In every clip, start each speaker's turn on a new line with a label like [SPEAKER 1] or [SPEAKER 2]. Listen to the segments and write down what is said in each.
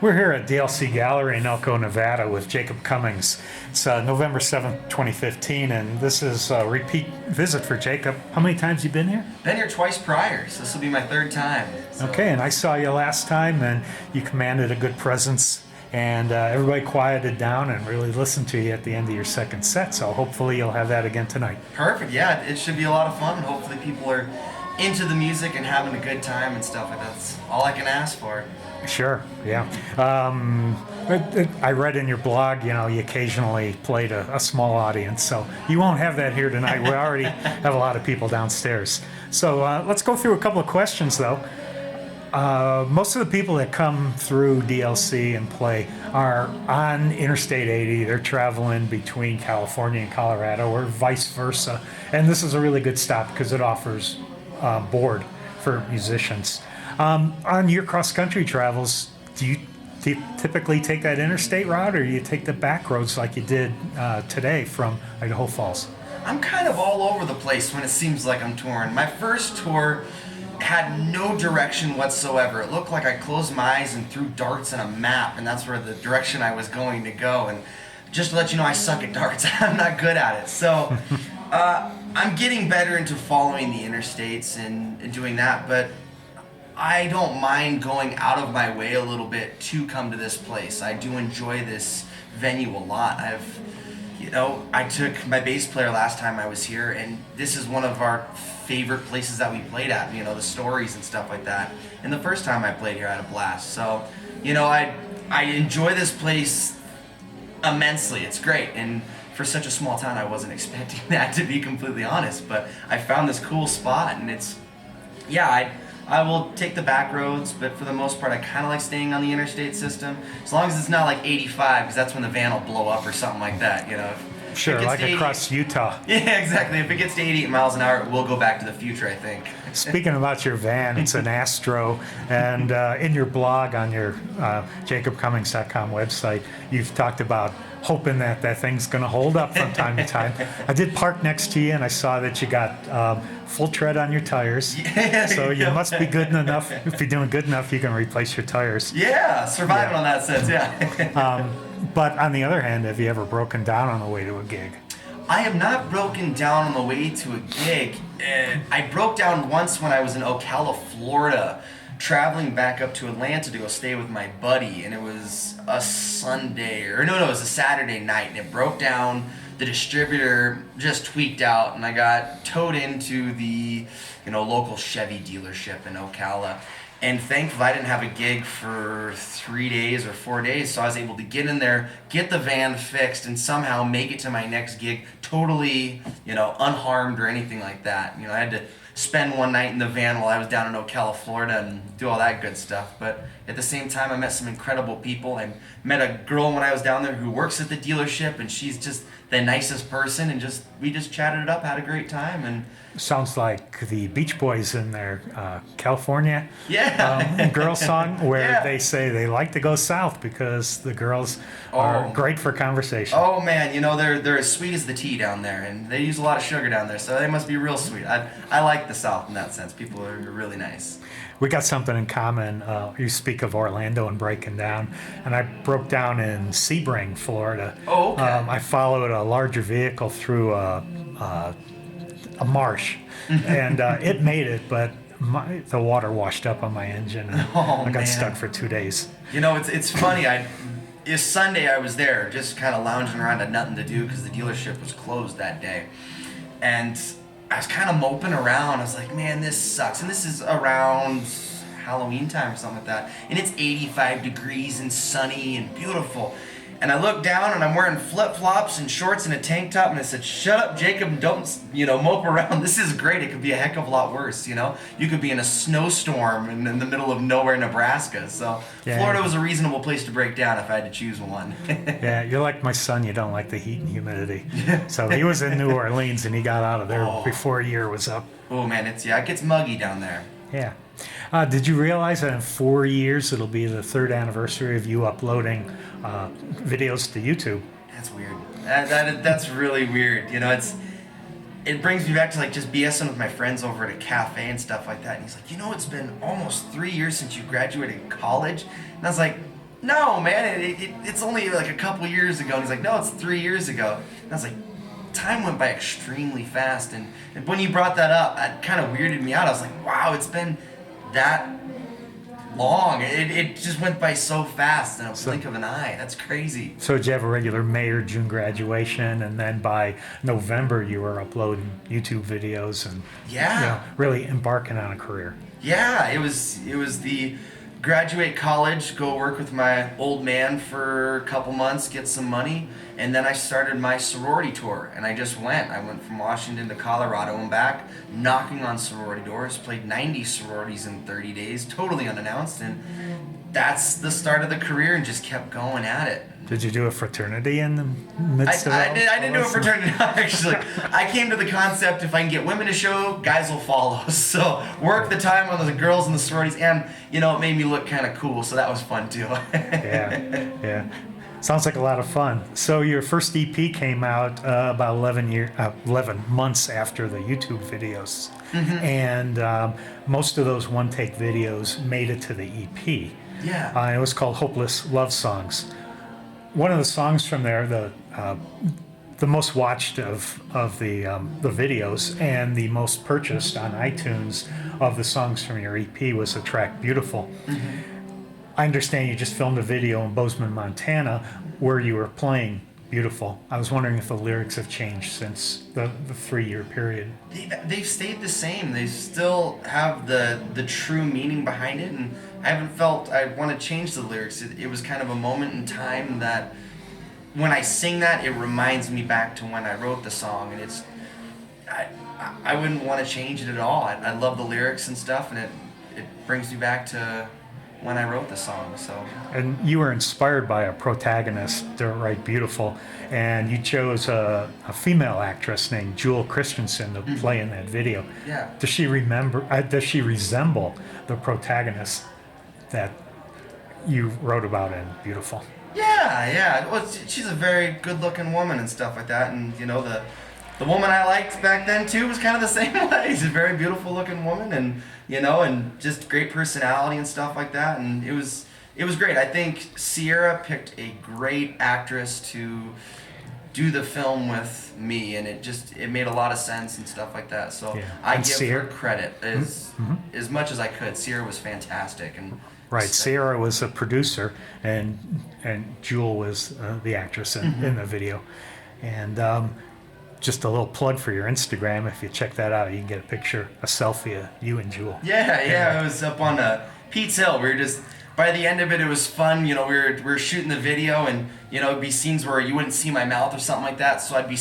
[SPEAKER 1] We're here at DLC Gallery in Elko, Nevada with Jacob Cummings. It's November 7th, 2015, and this is a repeat visit for Jacob. How many times you been here?
[SPEAKER 2] Been here twice prior, so this will be my third time. So.
[SPEAKER 1] Okay, and I saw you last time, and you commanded a good presence, and everybody quieted down and really listened to you at the end of your second set, so hopefully you'll have that again tonight.
[SPEAKER 2] Perfect, yeah, it should be a lot of fun. Hopefully people are into the music and having a good time and stuff like that. That's all I can ask for.
[SPEAKER 1] Sure, yeah. I read in your blog, you occasionally played a small audience, so you won't have that here tonight. We already have a lot of people downstairs. So let's go through a couple of questions, though. Most of the people that come through DLC and play are on Interstate 80. They're traveling between California and Colorado or vice versa. And this is a really good stop because it offers board for musicians. On your cross-country travels, do you typically take that interstate route, or do you take the back roads like you did today from Idaho Falls?
[SPEAKER 2] I'm kind of all over the place when it seems like I'm touring. My first tour had no direction whatsoever. It looked like I closed my eyes and threw darts in a map, and that's where the direction I was going to go. And just to let you know, I suck at darts. I'm not good at it. So I'm getting better into following the interstates and doing that, but I don't mind going out of my way a little bit to come to this place. I do enjoy this venue a lot. I took my bass player last time I was here, and this is one of our favorite places that we played at, the stories and stuff like that. And the first time I played here, I had a blast. So, I enjoy this place immensely. It's great. And for such a small town, I wasn't expecting that, to be completely honest. But I found this cool spot, and I will take the back roads, but for the most part, I kind of like staying on the interstate system. As long as it's not like 85, because that's when the van will blow up or something like that,
[SPEAKER 1] Sure, like across Utah.
[SPEAKER 2] Yeah, exactly. If it gets to 88 miles an hour, we'll go back to the future, I think.
[SPEAKER 1] Speaking about your van, it's an Astro, and in your blog on your jacobcummings.com website, you've talked about hoping that thing's going to hold up from time to time. I did park next to you, and I saw that you got full tread on your tires.
[SPEAKER 2] Yeah,
[SPEAKER 1] so you must be good enough. If you're doing good enough, you can replace your tires.
[SPEAKER 2] Yeah, surviving on that sense, yeah.
[SPEAKER 1] But on the other hand, have you ever broken down on the way to a gig?
[SPEAKER 2] I have not broken down on the way to a gig. I broke down once when I was in Ocala, Florida, traveling back up to Atlanta to go stay with my buddy, and it was a Sunday, it was a Saturday night, and it broke down. The distributor just tweaked out, and I got towed into the local Chevy dealership in Ocala. And thankfully, I didn't have a gig for 3 days or 4 days, so I was able to get in there, get the van fixed, and somehow make it to my next gig totally, unharmed or anything like that. I had to spend one night in the van while I was down in Ocala, Florida, and do all that good stuff. But at the same time, I met some incredible people. I met a girl when I was down there who works at the dealership, and she's just the nicest person, and we just chatted it up, had a great time. And
[SPEAKER 1] sounds like the Beach Boys in their California girl song, where they say they like to go south because the girls are great for conversation.
[SPEAKER 2] Oh man, they're as sweet as the tea down there, and they use a lot of sugar down there, so they must be real sweet. I like the South in that sense. People are really nice.
[SPEAKER 1] We got something in common. You speak of Orlando and breaking down, and I broke down in Sebring, Florida.
[SPEAKER 2] Oh, okay.
[SPEAKER 1] I followed a larger vehicle through a marsh, and it made it, but the water washed up on my engine, and I got stuck for 2 days.
[SPEAKER 2] It's funny. It's Sunday I was there, just kind of lounging around, had nothing to do because the dealership was closed that day, and I was kind of moping around. I was like, man, this sucks. And this is around Halloween time or something like that. And it's 85 degrees and sunny and beautiful. And I look down and I'm wearing flip-flops and shorts and a tank top, and I said, shut up, Jacob, don't, mope around. This is great. It could be a heck of a lot worse, You could be in a snowstorm in the middle of nowhere, Nebraska. So Florida was a reasonable place to break down if I had to choose one.
[SPEAKER 1] Yeah, you're like my son. You don't like the heat and humidity. So he was in New Orleans, and he got out of there before a year was up.
[SPEAKER 2] Oh, man, it gets muggy down there.
[SPEAKER 1] Yeah. Did you realize that in 4 years it'll be the 3rd anniversary of you uploading videos to YouTube?
[SPEAKER 2] That's weird. That's really weird. It brings me back to just BSing with my friends over at a cafe and stuff like that. And he's like, it's been almost 3 years since you graduated college. And I was like, no, man, it's only like a couple years ago. And he's like, no, it's 3 years ago. And I was like, time went by extremely fast. And when you brought that up, that kind of weirded me out. I was like, wow, it's been that long. It just went by so fast in a blink of an eye. That's crazy.
[SPEAKER 1] So did you have a regular May or June graduation, and then by November you were uploading YouTube videos and
[SPEAKER 2] Yeah.
[SPEAKER 1] really embarking on a career?
[SPEAKER 2] Yeah, it was the graduate college, go work with my old man for a couple months, get some money, and then I started my sorority tour. And I just went. I went from Washington to Colorado and back, knocking on sorority doors, played 90 sororities in 30 days, totally unannounced, and that's the start of the career, and just kept going at it.
[SPEAKER 1] Did you do a fraternity in the midst of that?
[SPEAKER 2] I didn't do a fraternity, actually. I came to the concept, if I can get women to show, guys will follow. So work the time on the girls in the sororities, and it made me look kind of cool, so that was fun too.
[SPEAKER 1] Yeah. Sounds like a lot of fun. So your first EP came out about 11 months after the YouTube videos, and most of those one-take videos made it to the EP.
[SPEAKER 2] Yeah.
[SPEAKER 1] It was called Hopeless Love Songs. One of the songs from there, the most watched of the videos and the most purchased on iTunes of the songs from your EP was the track "Beautiful." I understand you just filmed a video in Bozeman, Montana, where you were playing "Beautiful." I was wondering if the lyrics have changed since the 3-year period.
[SPEAKER 2] They've stayed the same. They still have the true meaning behind it, and I haven't felt I want to change the lyrics. It was kind of a moment in time that when I sing that, it reminds me back to when I wrote the song, and I wouldn't want to change it at all. I love the lyrics and stuff, and it brings me back to when I wrote the song. So.
[SPEAKER 1] And you were inspired by a protagonist to write "Beautiful," and you chose a female actress named Jewel Christensen to play in that video.
[SPEAKER 2] Yeah.
[SPEAKER 1] Does she resemble the protagonist that you wrote about in "Beautiful"?
[SPEAKER 2] Yeah. Well, she's a very good-looking woman and stuff like that, and the woman I liked back then too was kind of the same way. She's a very beautiful-looking woman, and and just great personality and stuff like that, and it was great. I think Sierra picked a great actress to do the film with me, and it made a lot of sense and stuff like that. So
[SPEAKER 1] Yeah.
[SPEAKER 2] I
[SPEAKER 1] And
[SPEAKER 2] give
[SPEAKER 1] Sierra-
[SPEAKER 2] her credit as much as I could. Sierra was fantastic, and
[SPEAKER 1] Right. Sierra was a producer, and Jewel was the actress in the video. And just a little plug for your Instagram. If you check that out, you can get a picture, a selfie of you and Jewel.
[SPEAKER 2] Yeah, it was up on Pete's Hill. We were just, by the end of it was fun. We were shooting the video, and it'd be scenes where you wouldn't see my mouth or something like that. So I'd be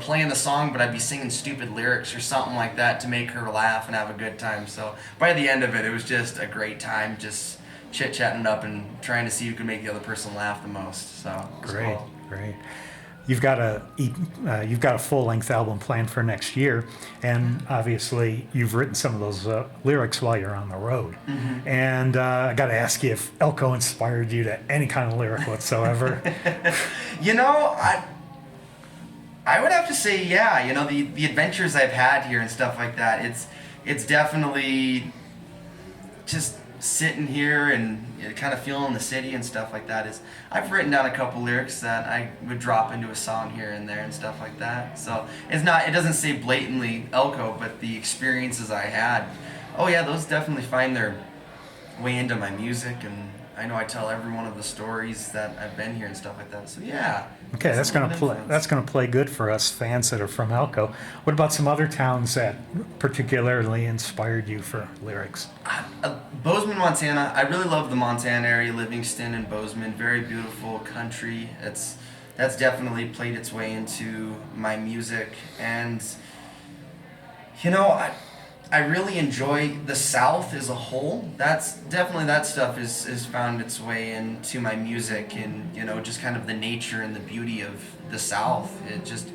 [SPEAKER 2] playing the song, but I'd be singing stupid lyrics or something like that to make her laugh and have a good time. So by the end of it, it was just a great time, just chit-chatting up and trying to see who could make the other person laugh the most. So it was
[SPEAKER 1] Great,
[SPEAKER 2] cool.
[SPEAKER 1] great. You've got a full-length album planned for next year, and obviously you've written some of those lyrics while you're on the road. And I got to ask you if Elko inspired you to any kind of lyric whatsoever.
[SPEAKER 2] I would have to say, yeah. The adventures I've had here and stuff like that. It's definitely just sitting here and kind of feeling the city and stuff like that. I've written down a couple lyrics that I would drop into a song here and there and stuff like that. So it doesn't say blatantly Elko, but the experiences I had, oh yeah, those definitely find their way into my music, and I know I tell every one of the stories that I've been here and stuff like that. So yeah.
[SPEAKER 1] Okay, that's
[SPEAKER 2] a lot
[SPEAKER 1] gonna
[SPEAKER 2] of
[SPEAKER 1] play.
[SPEAKER 2] influence.
[SPEAKER 1] That's gonna play good for us fans that are from Elko. What about some other towns that particularly inspired you for lyrics?
[SPEAKER 2] Bozeman, Montana. I really love the Montana area, Livingston and Bozeman. Very beautiful country. That's definitely played its way into my music, and I really enjoy the South as a whole. That's definitely, that stuff is found its way into my music, and just kind of the nature and the beauty of the South. It just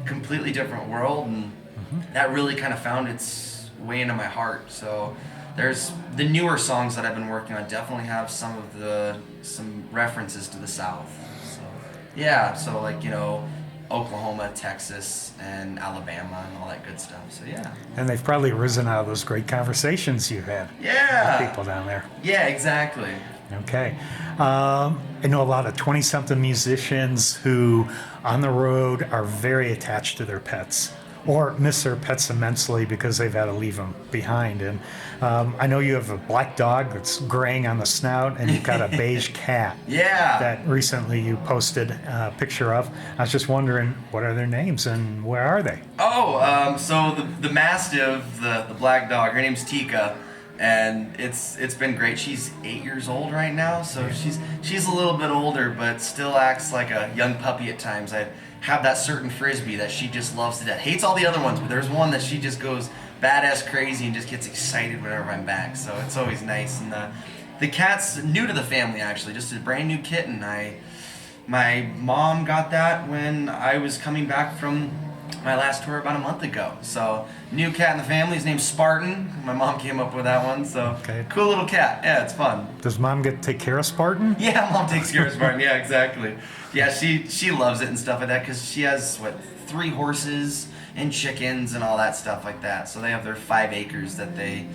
[SPEAKER 2] completely different world, and that really kind of found its way into my heart. So there's the newer songs that I've been working on definitely have some references to the South. So yeah, so like Oklahoma, Texas, and Alabama, and all that good stuff. So yeah.
[SPEAKER 1] And they've probably risen out of those great conversations you've had with
[SPEAKER 2] Yeah.
[SPEAKER 1] people down there.
[SPEAKER 2] Yeah, exactly.
[SPEAKER 1] Okay. I know a lot of 20-something musicians who, on the road, are very attached to their pets or miss their pets immensely because they've had to leave them behind. And I know you have a black dog that's graying on the snout, and you've got a beige cat
[SPEAKER 2] Yeah.
[SPEAKER 1] that recently you posted a picture of. I was just wondering, what are their names and where are they?
[SPEAKER 2] Oh, so the Mastiff, the black dog, her name's Tika, and it's been great. She's 8 years old right now, so she's a little bit older, but still acts like a young puppy at times. I have that certain frisbee that she just loves to death. Hates all the other ones, but there's one that she just goes badass crazy and just gets excited whenever I'm back. So it's always nice. And the cat's new to the family actually, just a brand new kitten. My mom got that when I was coming back from my last tour about a month ago. So new cat in the family. His name's Spartan. My mom came up with that one. So
[SPEAKER 1] Okay.
[SPEAKER 2] cool little cat. Yeah, it's fun.
[SPEAKER 1] Does mom get to take care of Spartan?
[SPEAKER 2] Yeah, mom takes care of Spartan. Yeah, exactly. Yeah, she loves it and stuff like that because she has 3 horses and chickens and all that stuff like that. So they have their 5 acres that they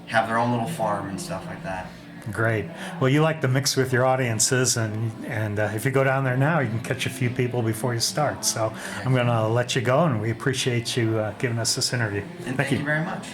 [SPEAKER 2] have their own little farm and stuff like that.
[SPEAKER 1] Great. Well, you like to mix with your audiences, and if you go down there now, you can catch a few people before you start. So I'm going to let you go, and we appreciate you giving us this interview.
[SPEAKER 2] And thank you very much.